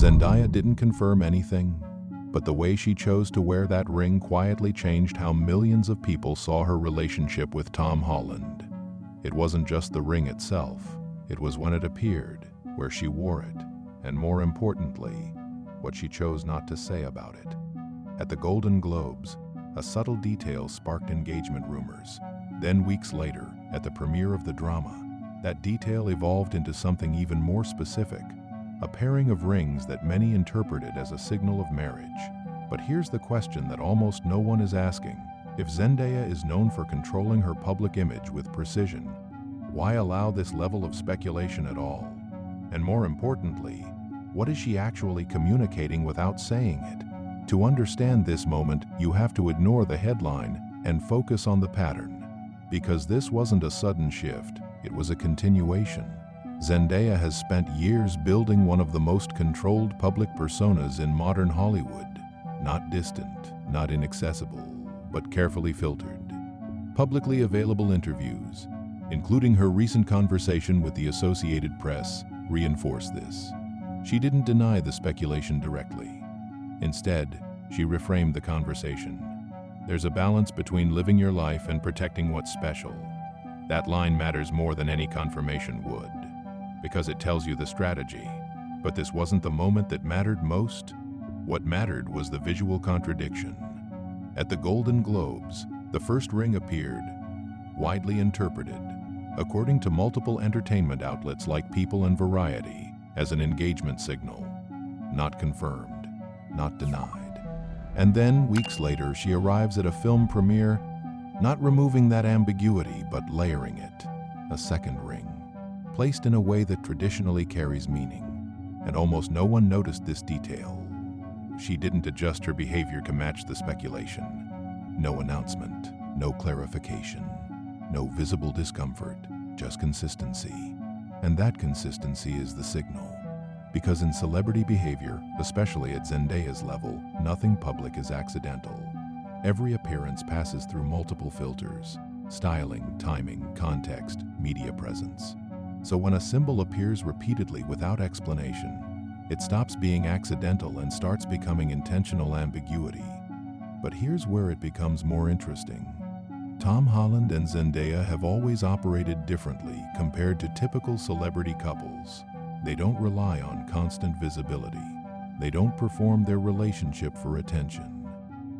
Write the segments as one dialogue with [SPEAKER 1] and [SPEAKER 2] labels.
[SPEAKER 1] Zendaya didn't confirm anything, but the way she chose to wear that ring quietly changed how millions of people saw her relationship with Tom Holland. It wasn't just the ring itself, it was when it appeared, where she wore it, and more importantly, what she chose not to say about it. At the Golden Globes, a subtle detail sparked engagement rumors. Then weeks later, at the premiere of the drama, that detail evolved into something even more specific, a pairing of rings that many interpreted as a signal of marriage. But here's the question that almost no one is asking. If Zendaya is known for controlling her public image with precision, why allow this level of speculation at all? And more importantly, what is she actually communicating without saying it? To understand this moment, you have to ignore the headline and focus on the pattern. Because this wasn't a sudden shift, it was a continuation. Zendaya has spent years building one of the most controlled public personas in modern Hollywood. Not distant, not inaccessible, but carefully filtered. Publicly available interviews, including her recent conversation with the Associated Press, reinforce this. She didn't deny the speculation directly. Instead, she reframed the conversation. There's a balance between living your life and protecting what's special. That line matters more than any confirmation would, because it tells you the strategy. But this wasn't the moment that mattered most. What mattered was the visual contradiction. At the Golden Globes, the first ring appeared, widely interpreted, according to multiple entertainment outlets like People and Variety, as an engagement signal. Not confirmed, not denied. And then, weeks later, she arrives at a film premiere, not removing that ambiguity, but layering it. A second ring, placed in a way that traditionally carries meaning. And almost no one noticed this detail. She didn't adjust her behavior to match the speculation. No announcement, no clarification, no visible discomfort, just consistency. And that consistency is the signal. Because in celebrity behavior, especially at Zendaya's level, nothing public is accidental. Every appearance passes through multiple filters: styling, timing, context, media presence. So when a symbol appears repeatedly without explanation, it stops being accidental and starts becoming intentional ambiguity. But here's where it becomes more interesting. Tom Holland and Zendaya have always operated differently compared to typical celebrity couples. They don't rely on constant visibility. They don't perform their relationship for attention.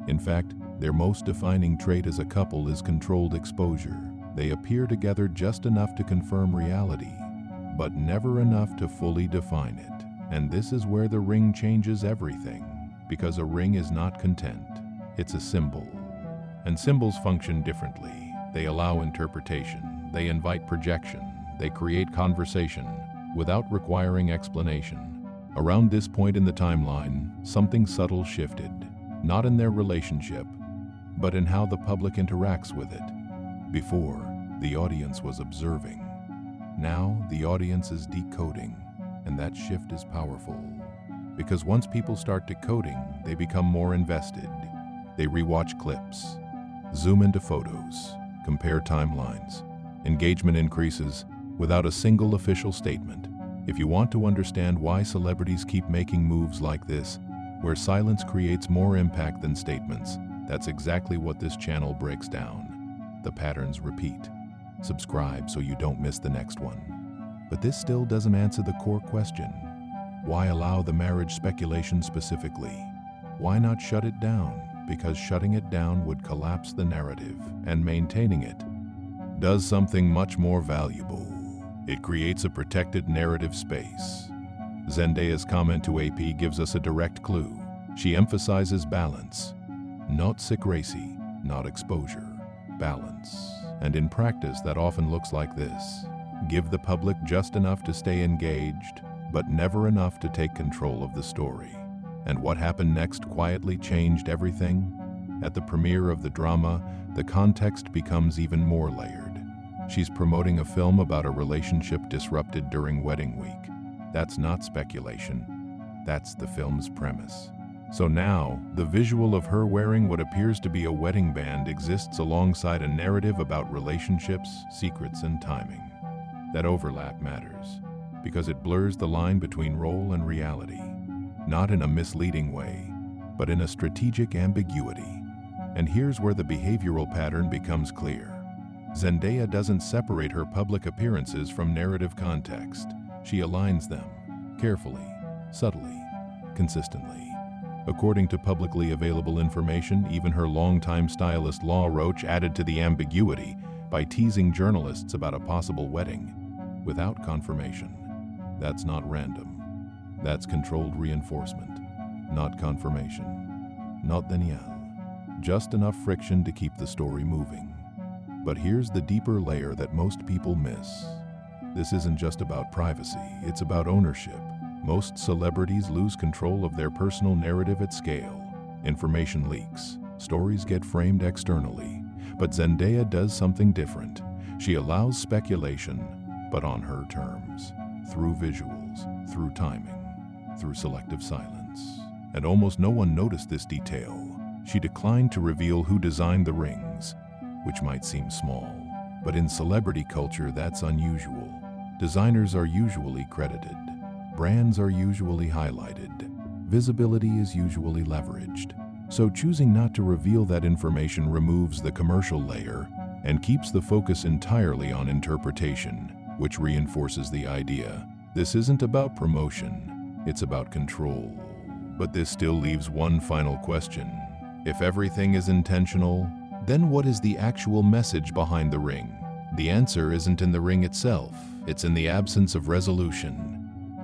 [SPEAKER 1] In fact, their most defining trait as a couple is controlled exposure. They appear together just enough to confirm reality, but never enough to fully define it. And this is where the ring changes everything, because a ring is not content, it's a symbol. And symbols function differently. They allow interpretation, they invite projection, they create conversation, without requiring explanation. Around this point in the timeline, something subtle shifted, not in their relationship, but in how the public interacts with it. Before, the audience was observing. Now, the audience is decoding, and that shift is powerful. Because once people start decoding, they become more invested. They rewatch clips, zoom into photos, compare timelines. Engagement increases without a single official statement. If you want to understand why celebrities keep making moves like this, where silence creates more impact than statements, that's exactly what this channel breaks down. The patterns repeat. Subscribe so you don't miss the next one. But this still doesn't answer the core question. Why allow the marriage speculation specifically? Why not shut it down? Because shutting it down would collapse the narrative, and maintaining it does something much more valuable. It creates a protected narrative space. Zendaya's comment to AP gives us a direct clue. She emphasizes balance. Not secrecy, not exposure. Balance. And in practice, that often looks like this. Give the public just enough to stay engaged, but never enough to take control of the story. And what happened next quietly changed everything. At the premiere of the drama, the context becomes even more layered. She's promoting a film about a relationship disrupted during wedding week. That's not speculation. That's the film's premise. So now, the visual of her wearing what appears to be a wedding band exists alongside a narrative about relationships, secrets, and timing. That overlap matters, because it blurs the line between role and reality. not in a misleading way, but in a strategic ambiguity. And here's where the behavioral pattern becomes clear. Zendaya doesn't separate her public appearances from narrative context. She aligns them carefully, subtly, consistently. According to publicly available information, even her longtime stylist Law Roach added to the ambiguity by teasing journalists about a possible wedding without confirmation. That's not random. That's controlled reinforcement, not confirmation, not denial. Just enough friction to keep the story moving. But here's the deeper layer that most people miss. This isn't just about privacy, it's about ownership. Most celebrities lose control of their personal narrative at scale. Information leaks, stories get framed externally. But Zendaya does something different. She allows speculation, but on her terms, through visuals, through timing, through selective silence. And almost no one noticed this detail. She declined to reveal who designed the rings, which might seem small, but in celebrity culture that's unusual. Designers are usually credited. Brands are usually highlighted. Visibility is usually leveraged. So choosing not to reveal that information removes the commercial layer and keeps the focus entirely on interpretation, which reinforces the idea. This isn't about promotion, it's about control. But this still leaves one final question. If everything is intentional, then what is the actual message behind the ring? The answer isn't in the ring itself, it's in the absence of resolution.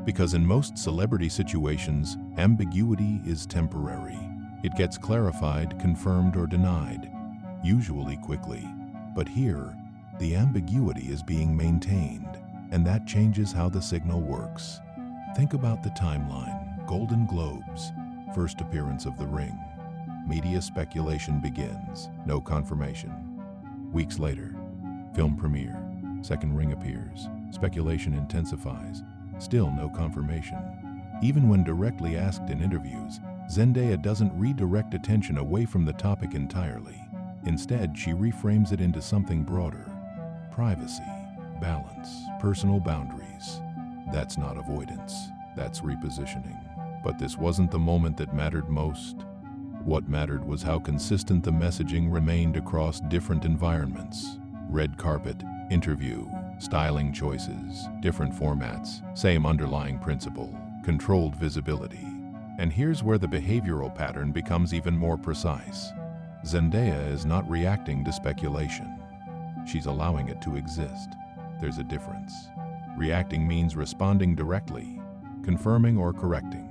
[SPEAKER 1] Because in most celebrity situations, ambiguity is temporary. It gets clarified, confirmed, or denied, usually quickly. But here, the ambiguity is being maintained, and that changes how the signal works. Think about the timeline. Golden Globes, first appearance of the ring. Media speculation begins, no confirmation. Weeks later, film premiere, second ring appears, speculation intensifies, still no confirmation. Even when directly asked in interviews, Zendaya doesn't redirect attention away from the topic entirely. Instead, she reframes it into something broader. Privacy, balance, personal boundaries. That's not avoidance, that's repositioning. But this wasn't the moment that mattered most. What mattered was how consistent the messaging remained across different environments. Red carpet, interview, styling choices, different formats, same underlying principle, controlled visibility. And here's where the behavioral pattern becomes even more precise. Zendaya is not reacting to speculation. She's allowing it to exist. There's a difference. Reacting means responding directly, confirming or correcting.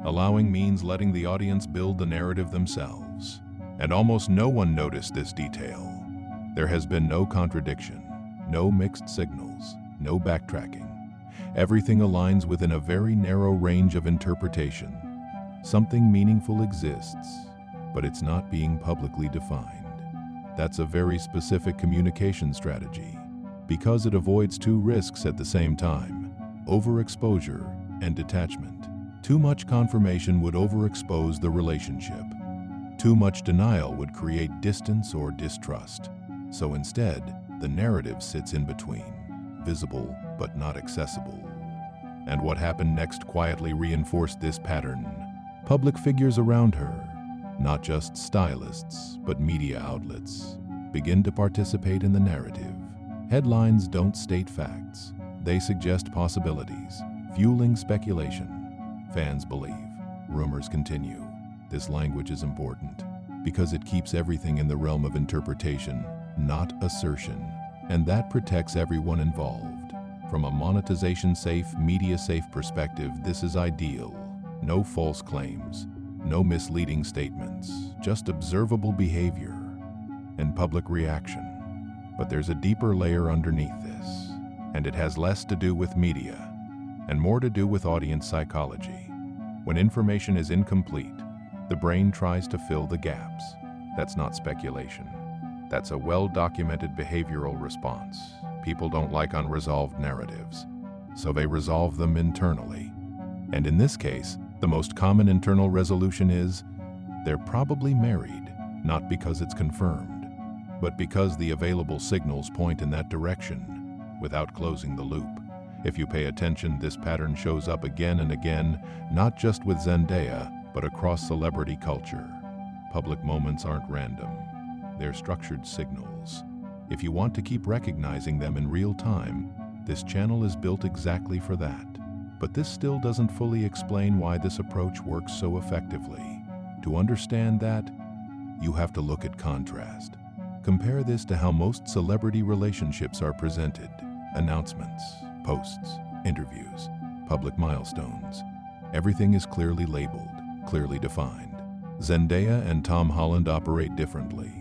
[SPEAKER 1] Allowing means letting the audience build the narrative themselves. And almost no one noticed this detail. There has been no contradiction, no mixed signals, no backtracking. Everything aligns within a very narrow range of interpretation. Something meaningful exists, but it's not being publicly defined. That's a very specific communication strategy, because it avoids two risks at the same time: overexposure and detachment. Too much confirmation would overexpose the relationship. Too much denial would create distance or distrust. So instead, the narrative sits in between, visible but not accessible. And what happened next quietly reinforced this pattern. Public figures around her, not just stylists, but media outlets, begin to participate in the narrative. Headlines don't state facts. They suggest possibilities, fueling speculation. Fans believe. Rumors continue. This language is important because it keeps everything in the realm of interpretation, not assertion. And that protects everyone involved. From a monetization-safe, media-safe perspective, this is ideal. No false claims, no misleading statements, just observable behavior and public reaction. But there's a deeper layer underneath this, and it has less to do with media and more to do with audience psychology. When information is incomplete, the brain tries to fill the gaps. That's not speculation. That's a well-documented behavioral response. People don't like unresolved narratives, so they resolve them internally. And in this case, the most common internal resolution is, they're probably married, not because it's confirmed, but because the available signals point in that direction, without closing the loop. If you pay attention, this pattern shows up again and again, not just with Zendaya, but across celebrity culture. Public moments aren't random. They're structured signals. If you want to keep recognizing them in real time, this channel is built exactly for that. But this still doesn't fully explain why this approach works so effectively. To understand that, you have to look at contrast. Compare this to how most celebrity relationships are presented. Announcements, posts, interviews, public milestones. Everything is clearly labeled, clearly defined. Zendaya and Tom Holland operate differently.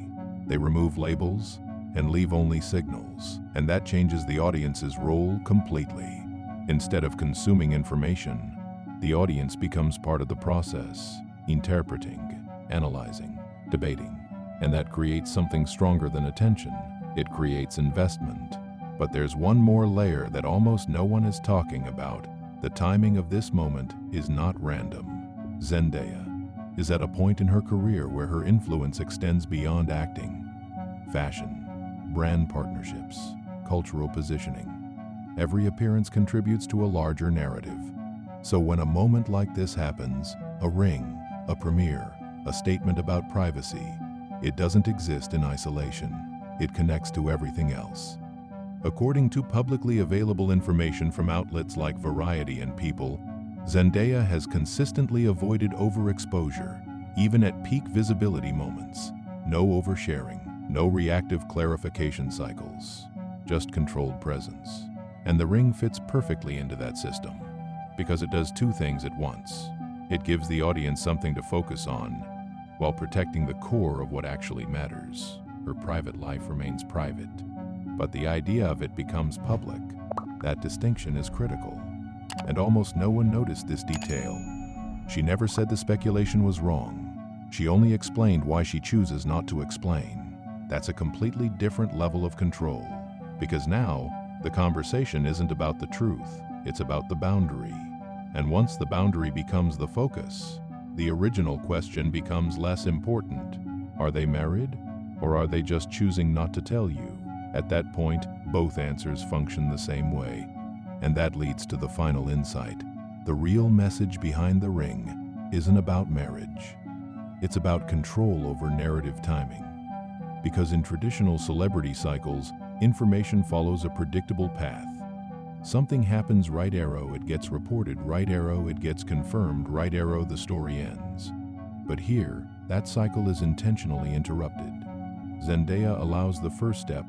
[SPEAKER 1] They remove labels and leave only signals, and that changes the audience's role completely. Instead of consuming information, the audience becomes part of the process, interpreting, analyzing, debating, and that creates something stronger than attention. It creates investment. But there's one more layer that almost no one is talking about. The timing of this moment is not random. Zendaya is at a point in her career where her influence extends beyond acting. Fashion, brand partnerships, cultural positioning. Every appearance contributes to a larger narrative. So when a moment like this happens, a ring, a premiere, a statement about privacy, it doesn't exist in isolation. It connects to everything else. According to publicly available information from outlets like Variety and People, Zendaya has consistently avoided overexposure, even at peak visibility moments. No oversharing, no reactive clarification cycles, just controlled presence. And the ring fits perfectly into that system, because it does two things at once. It gives the audience something to focus on, while protecting the core of what actually matters. Her private life remains private, but the idea of it becomes public. That distinction is critical, and almost no one noticed this detail. She never said the speculation was wrong. She only explained why she chooses not to explain. That's a completely different level of control, because now the conversation isn't about the truth, it's about the boundary. And once the boundary becomes the focus, the original question becomes less important. Are they married, or are they just choosing not to tell you? At that point, both answers function the same way. And that leads to the final insight. The real message behind the ring isn't about marriage. It's about control over narrative timing. Because in traditional celebrity cycles, information follows a predictable path. Something happens, right arrow, it gets reported, right arrow, it gets confirmed, right arrow, the story ends. But here, that cycle is intentionally interrupted. Zendaya allows the first step,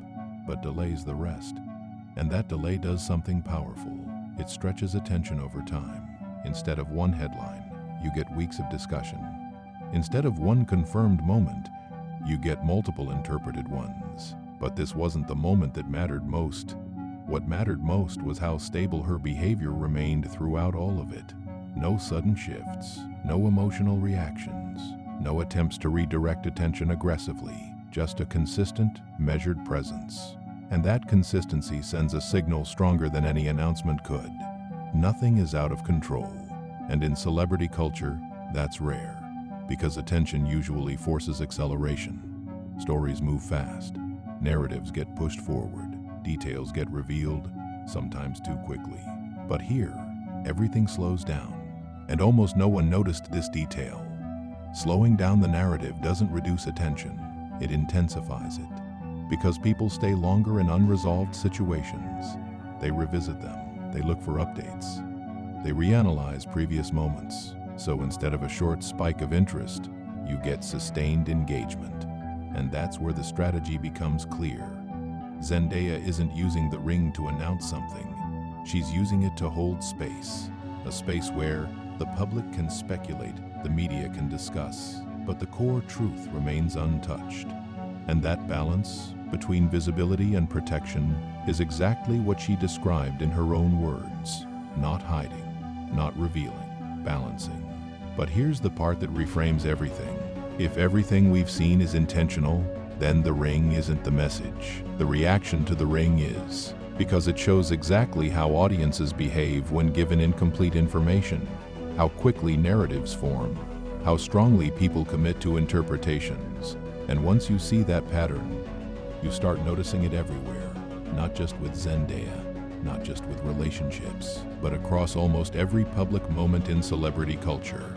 [SPEAKER 1] but delays the rest. And that delay does something powerful. It stretches attention over time. Instead of one headline, you get weeks of discussion. Instead of one confirmed moment, you get multiple interpreted ones. But this wasn't the moment that mattered most. What mattered most was how stable her behavior remained throughout all of it. No sudden shifts, no emotional reactions, no attempts to redirect attention aggressively, just a consistent, measured presence. And that consistency sends a signal stronger than any announcement could. Nothing is out of control. And in celebrity culture, that's rare, because attention usually forces acceleration. Stories move fast, narratives get pushed forward, details get revealed, sometimes too quickly. But here, everything slows down, and almost no one noticed this detail. Slowing down the narrative doesn't reduce attention, it intensifies it. Because people stay longer in unresolved situations. They revisit them, they look for updates, they reanalyze previous moments. So instead of a short spike of interest, you get sustained engagement. And that's where the strategy becomes clear. Zendaya isn't using the ring to announce something. She's using it to hold space. A space where the public can speculate, the media can discuss, but the core truth remains untouched. And that balance between visibility and protection is exactly what she described in her own words. Not hiding, not revealing, balancing. But here's the part that reframes everything. If everything we've seen is intentional, then the ring isn't the message. The reaction to the ring is, because it shows exactly how audiences behave when given incomplete information, how quickly narratives form, how strongly people commit to interpretations. And once you see that pattern, you start noticing it everywhere, not just with Zendaya, not just with relationships, but across almost every public moment in celebrity culture.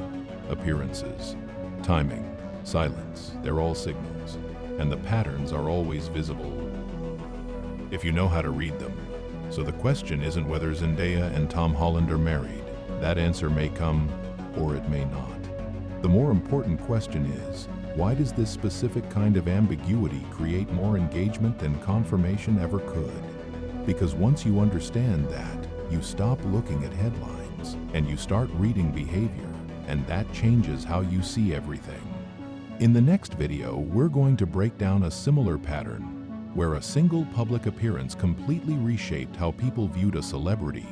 [SPEAKER 1] Appearances, timing, silence, they're all signals, and the patterns are always visible if you know how to read them. So the question isn't whether Zendaya and Tom Holland are married. That answer may come, or it may not. The more important question is, why does this specific kind of ambiguity create more engagement than confirmation ever could? Because once you understand that, you stop looking at headlines and you start reading behavior, and that changes how you see everything. In the next video, we're going to break down a similar pattern where a single public appearance completely reshaped how people viewed a celebrity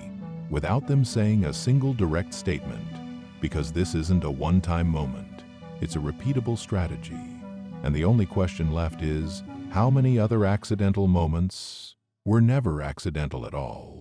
[SPEAKER 1] without them saying a single direct statement. Because this isn't a one-time moment, it's a repeatable strategy. And the only question left is, how many other accidental moments were never accidental at all?